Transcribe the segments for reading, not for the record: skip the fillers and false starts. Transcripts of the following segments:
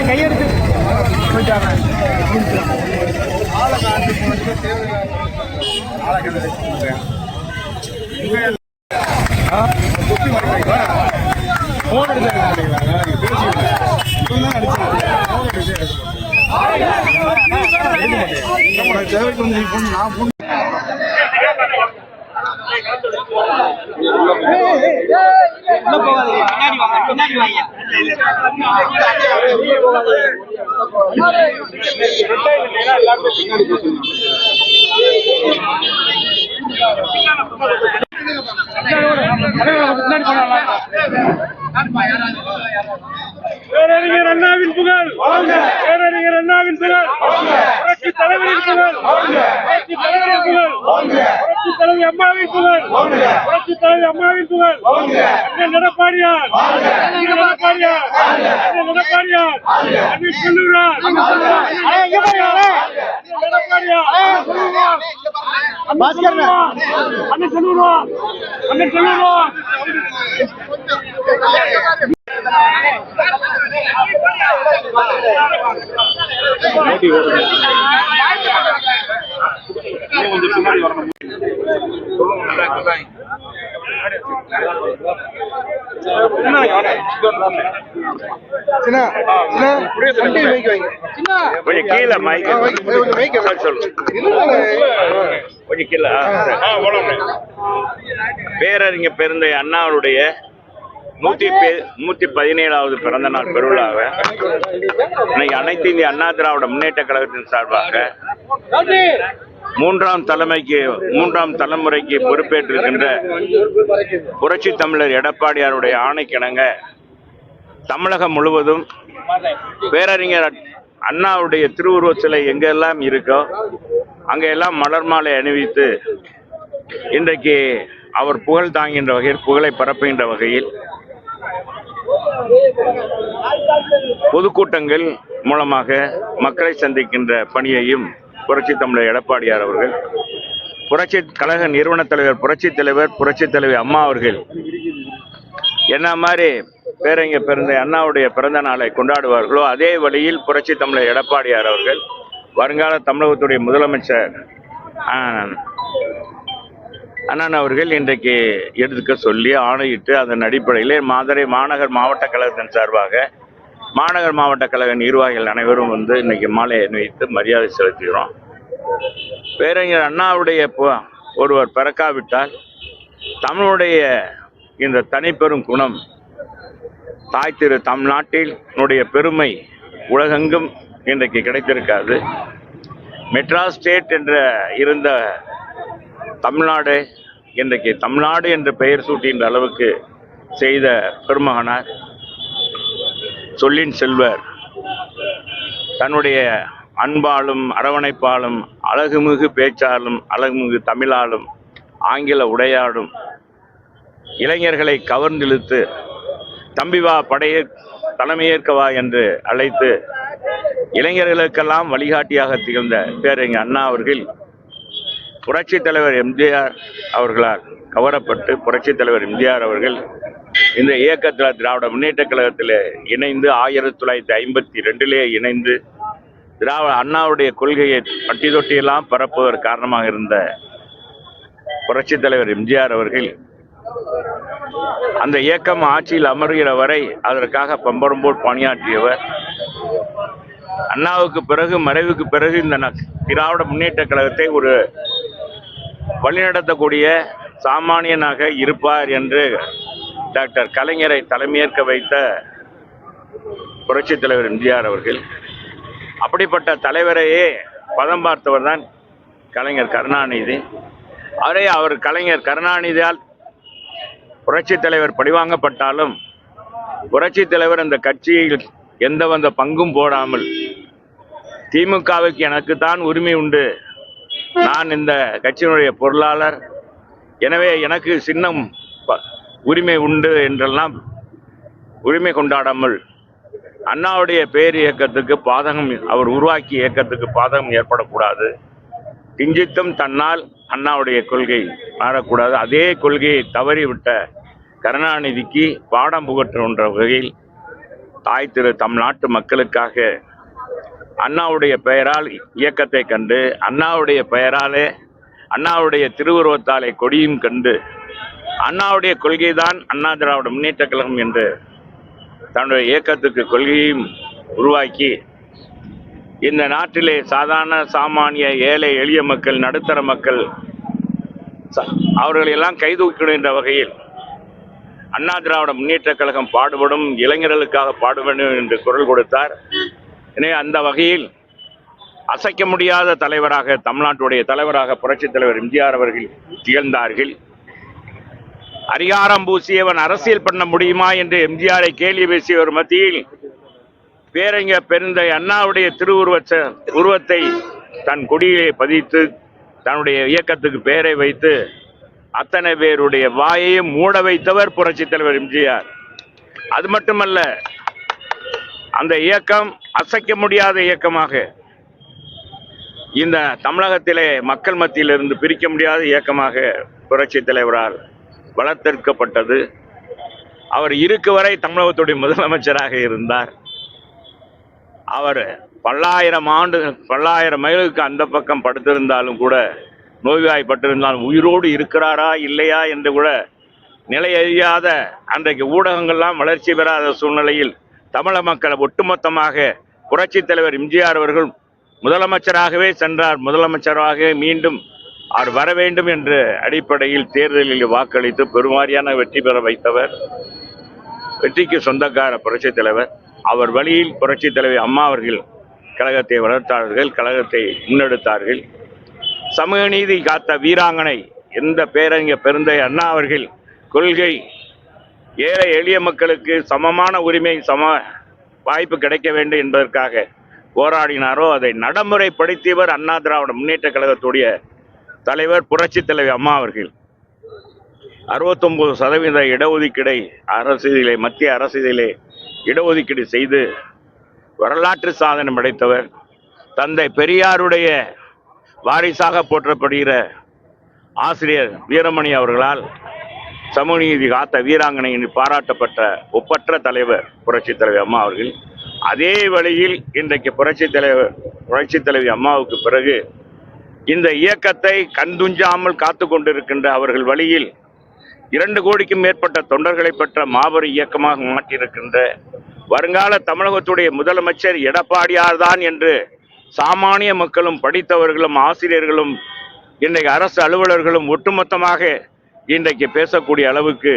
கையெடுத்து பேரறிஞர் அண்ணாவின் புகழ், பேரறிஞர் அண்ணாவின் புகழ், புரட்சி தலைவரின் புகழ், புரட்சி தலைவரின் புகழ், புரட்சி தலைவி அம்மாவின் புகழ், புரட்சி தலைவி அம்மாவின் புகழ். அண்ணன் எடப்பாடியார், அண்ணன் எடப்பாடியார், அண்ணன் எடப்பாடியார், அண்ணன் செல்லூரார், அண்ணன் எடப்பாடியார், அண்ணன் செல்லூரார், அண்ணன் செல்லூரார். கொஞ்சம் கீழே கொஞ்சம் கீழே. பேரறிஞர் பெருந்தை அண்ணாவுடைய 117வது பிறந்த நாள் பெருவிழாக இன்னைக்கு அனைத்து இந்திய அண்ணா திராவிட முன்னேற்ற கழகத்தின் சார்பாக மூன்றாம் தலைமுறைக்கு பொறுப்பேற்றிருக்கின்ற புரட்சி தமிழர் எடப்பாடியாருடைய ஆணைக்கிணங்க தமிழகம் முழுவதும் பேரறிஞர் அண்ணாவுடைய திருவுருவ சிலை எங்கெல்லாம் இருக்கோ அங்கெல்லாம் மலர் மாலை அணிவித்து இன்றைக்கு அவர் புகழ் தாங்குகின்ற வகையில், புகழை பரப்புகின்ற வகையில் பொதுக்கூட்டங்கள் மூலமாக மக்களை சந்திக்கின்ற பணியையும் புரட்சி தமிழர் எடப்பாடியார் அவர்கள், புரட்சி கழக நிறுவன தலைவர் புரட்சி தலைவர் புரட்சி தலைவி அம்மா அவர்கள் என்ன மாதிரி பேரறிஞர் பெருந்தை அண்ணாவுடைய பிறந்த நாளை கொண்டாடுவார்களோ அதே வழியில் புரட்சி தமிழர் எடப்பாடியார் அவர்கள் வருங்கால தமிழகத்துடைய முதலமைச்சர் அண்ணன் அவர்கள் இன்றைக்கு எடுத்துக்க சொல்லி ஆணையிட்டு அதன் அடிப்படையில் மதுரை மாநகர் மாவட்ட கழகத்தின் சார்பாக மாநகர் மாவட்ட கழக நிர்வாகிகள் அனைவரும் இன்னைக்கு மாலை அணிவித்து மரியாதை செலுத்துகிறோம். பேரறிஞர் அண்ணாவுடைய ஒருவர் பிறக்காவிட்டால் தமிழுடைய இந்த தனிப்பெரும் குணம் தாய் திரு தமிழ்நாட்டினுடைய பெருமை உலகெங்கும் இன்றைக்கு கிடைத்திருக்காது. மெட்ராஸ் ஸ்டேட் என்ற இருந்த தமிழ்நாடு இன்றைக்கு தமிழ்நாடு என்ற பெயர் சூட்டுகின்ற அளவுக்கு செய்த பெருமகனார், சொல்லின் செல்வர், தன்னுடைய அன்பாலும் அரவணைப்பாலும் அழகுமிகு பேச்சாலும் அழகுமிகு தமிழாலும் ஆங்கில உடையாடும் இளைஞர்களை கவர்ந்திழுத்து தம்பி வா படையை தலைமையேற்கவா என்று அழைத்து இளைஞர்களுக்கெல்லாம் வழிகாட்டியாக திகழ்ந்த பேரறிஞர் அண்ணா அவர்கள் புரட்சி தலைவர் எம்ஜிஆர் அவர்களால் கவரப்பட்டு புரட்சி தலைவர் எம்ஜிஆர் அவர்கள் இந்த இயக்கத்தில் திராவிட முன்னேற்ற கழகத்தில் இணைந்து 1952 இணைந்து அண்ணாவுடைய கொள்கையை பட்டி தொட்டியெல்லாம் பரப்புவதற்கு காரணமாக இருந்த புரட்சி தலைவர் எம்ஜிஆர் அவர்கள் அந்த இயக்கம் ஆட்சியில் அமர்கிற வரை அதற்காக பம்பரம் போல் பணியாற்றியவர். அண்ணாவுக்கு பிறகு மறைவுக்கு பிறகு இந்த திராவிட முன்னேற்ற கழகத்தை ஒரு வழிநடத்தக்கூடிய சாமானியனாக இருப்பார் என்று டாக்டர் கலைஞரை தலைமையேற்க வைத்த புரட்சி தலைவர் எம்ஜிஆர் அவர்கள். அப்படிப்பட்ட தலைவரையே பதம் பார்த்தவர் தான் கலைஞர் கருணாநிதி. அவர் கலைஞர் கருணாநிதியால் புரட்சி தலைவர் பழிவாங்கப்பட்டாலும் புரட்சி தலைவர் அந்த கட்சியில் எந்த பங்கும் போடாமல் திமுகவுக்கு எனக்குத்தான் உரிமை உண்டு, நான் இந்த கட்சியினுடைய பொருளாளர், எனவே எனக்கு சின்னம் உரிமை உண்டு என்றெல்லாம் உரிமை கொண்டாடாமல் அண்ணாவுடைய பேர் இயக்கத்துக்கு பாதகம், அவர் உருவாக்கிய இயக்கத்துக்கு பாதகம் ஏற்படக்கூடாது, கிஞ்சித்தும் தன்னால் அண்ணாவுடைய கொள்கை மாறக்கூடாது, அதே கொள்கையை தவறிவிட்ட கருணாநிதிக்கு பாடம் புகற்றுகின்ற வகையில் தாய் திரு தமிழ்நாட்டு மக்களுக்காக அண்ணாவுடைய பெயரால் இயக்கத்தை கண்டு, அண்ணாவுடைய பெயராலே அண்ணாவுடைய திருவுருவத்தாலே கொடியும் கண்டு, அண்ணாவுடைய கொள்கைதான் அண்ணா திராவிட முன்னேற்ற கழகம் என்று தன்னுடைய இயக்கத்துக்கு கொள்கையும் உருவாக்கி இந்த நாட்டிலே சாதாரண சாமானிய ஏழை எளிய மக்கள், நடுத்தர மக்கள் அவர்களெல்லாம் கைதூக்கிடுகின்ற வகையில் அண்ணா திராவிட முன்னேற்ற கழகம் பாடுபடும், இளைஞர்களுக்காக பாடுபடும் என்று குரல் கொடுத்தார். எனவே அந்த வகையில் அசைக்க முடியாத தலைவராக, தமிழ்நாட்டுடைய தலைவராக புரட்சித் தலைவர் எம்ஜிஆர் அவர்கள் திகழ்ந்தார்கள். அதிகாரம் பூசியவன் அரசியல் பண்ண முடியுமா என்று எம்ஜிஆரை கேள்வி பேசியவர் மத்தியில் பேரறிஞர் பெருந்தை அண்ணாவுடைய உருவத்தை தன் கொடியிலே பதித்து தன்னுடைய இயக்கத்துக்கு பெயரை வைத்து அத்தனை பேருடைய வாயையும் மூட வைத்தவர் புரட்சித் தலைவர் எம்ஜிஆர். அது மட்டுமல்ல, அந்த இயக்கம் அசைக்க முடியாத இயக்கமாக இந்த தமிழகத்திலே மக்கள் மத்தியிலிருந்து பிரிக்க முடியாத இயக்கமாக புரட்சித் தலைவரால் வளர்த்தெடுக்கப்பட்டது. அவர் இருக்கு வரை தமிழகத்துடைய முதலமைச்சராக இருந்தார். அவர் பல்லாயிரம் மைலுக்கு அந்த பக்கம் படுத்திருந்தாலும் கூட, நோய்வாய்ப்பட்டிருந்தாலும் உயிரோடு இருக்கிறாரா இல்லையா என்று கூட நிலையறியாத அன்றைக்கு ஊடகங்கள்லாம் வளர்ச்சி பெறாத சூழ்நிலையில் தமிழக மக்களை ஒட்டுமொத்தமாக புரட்சித் தலைவர் எம்ஜிஆர் அவர்கள் முதலமைச்சராகவே சென்றார். முதலமைச்சராக மீண்டும் அவர் வர வேண்டும் என்ற அடிப்படையில் தேர்தலில் வாக்களித்து பெருவாரியான வெற்றி பெற வைத்தவர். வெற்றிக்கு சொந்தக்கார புரட்சித் தலைவர். அவர் வழியில் புரட்சித் தலைவர் அம்மா அவர்கள் கழகத்தை வளர்த்தார்கள், கழகத்தை முன்னெடுத்தார்கள். சமூக நீதி காத்த வீராங்கனை எந்த பேரறிஞர் பெருந்தை அண்ணா அவர்கள் கொள்கை ஏழை எளிய மக்களுக்கு சமமான உரிமை, சம வாய்ப்பு கிடைக்க வேண்டும் என்பதற்காக போராடினாரோ அதை நடைமுறைப்படுத்தியவர் அண்ணா திராவிட முன்னேற்ற கழகத்துடைய தலைவர் புரட்சித் தலைவர் அம்மா அவர்கள். 69% இடஒதுக்கீடை அரசியலிலே, மத்திய அரசியலிலே இடஒதுக்கீடு செய்து வரலாற்று சாதனை படைத்தவர். தந்தை பெரியாருடைய வாரிசாக போற்றப்படுகிற ஆசிரியர் வீரமணி அவர்களால் சமூக நீதி காத்த வீராங்கனை என்று பாராட்டப்பட்ட ஒப்பற்ற தலைவர் புரட்சித் தலைவர் அம்மா அவர்கள். அதே வழியில் இன்றைக்கு புரட்சித் தலைவி அம்மாவுக்கு பிறகு இந்த இயக்கத்தை கண்துஞ்சாமல் காத்து கொண்டிருக்கின்ற அவர்கள் வழியில் 2 கோடிக்கும் மேற்பட்ட தொண்டர்களை பெற்ற மாபெரும் இயக்கமாக மாற்றியிருக்கின்ற வருங்கால தமிழகத்துடைய முதலமைச்சர் எடப்பாடியார் தான் என்று சாமானிய மக்களும், படித்தவர்களும், ஆசிரியர்களும், இன்றைக்கு அரசு அலுவலர்களும் ஒட்டுமொத்தமாக இன்றைக்கு பேசக்கூடிய அளவுக்கு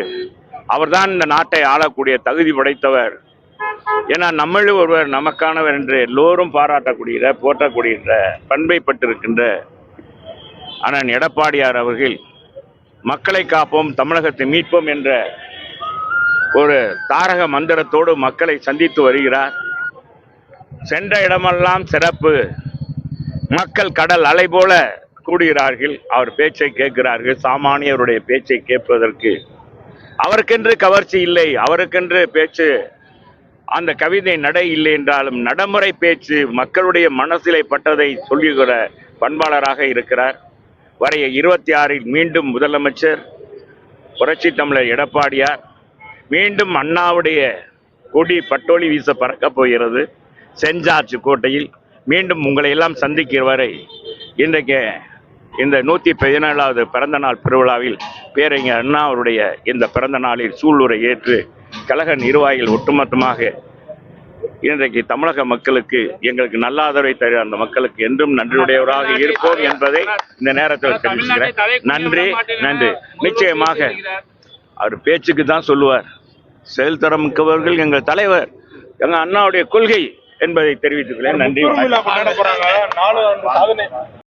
அவர்தான் இந்த நாட்டை ஆளக்கூடிய தகுதி படைத்தவர். ஏன்னா நம்மளும் ஒருவர் நமக்கானவர் என்று எல்லோரும் பாராட்டக்கூடிய, போற்றக்கூடிய பண்பை பெற்றிருக்கின்ற அண்ணன் எடப்பாடியார் அவர்கள் மக்களை காப்போம், தமிழகத்தை மீட்போம் என்ற ஒரு தாரக மந்திரத்தோடு மக்களை சந்தித்து வருகிறார். சென்ற இடமெல்லாம் சிறப்பு. மக்கள் கடல் அலை போல கூடுகிறார்கள். அவர் பேச்சை கேட்கிறார்கள். சாமானியருடைய பேச்சை கேட்பதற்கு அவருக்கென்று கவர்ச்சி இல்லை, அவருக்கென்று பேச்சு அந்த கவிதை நடை இல்லை என்றாலும் நடைமுறை பேச்சு மக்களுடைய மனசிலே பட்டதை சொல்லுகிற பண்பாளராக இருக்கிறார். வரைய 26 மீண்டும் முதலமைச்சர் புரட்சி தமிழர் எடப்பாடியார். மீண்டும் அண்ணாவுடைய கொடி பட்டோலி வீச பறக்கப் போகிறது செஞ்சார்ஜ் கோட்டையில். மீண்டும் உங்களை எல்லாம் சந்திக்கிற வரை இன்றைக்கு இந்த 117வது பிறந்த நாள் பெருவிழாவில் பேரறிஞர் அண்ணா அவருடைய இந்த பிறந்த நாளில் சூளுரை ஏற்று கழக நிர்வாகிகள் ஒட்டுமொத்தமாக இன்றைக்கு தமிழக மக்களுக்கு, எங்களுக்கு நல்ல ஆதரவை தருகிற அந்த மக்களுக்கு என்றும் நன்றியுடையவராக இருப்போம் என்பதை இந்த நேரத்தில் தெரிவிக்கிறேன். நன்றி. நிச்சயமாக அவர் பேச்சுக்கு தான் சொல்லுவார். செயல்தரம் மிக்கவர்கள் எங்கள் தலைவர், எங்கள் அண்ணாவுடைய கொள்கை என்பதை தெரிவித்துக்கிறேன். நன்றி.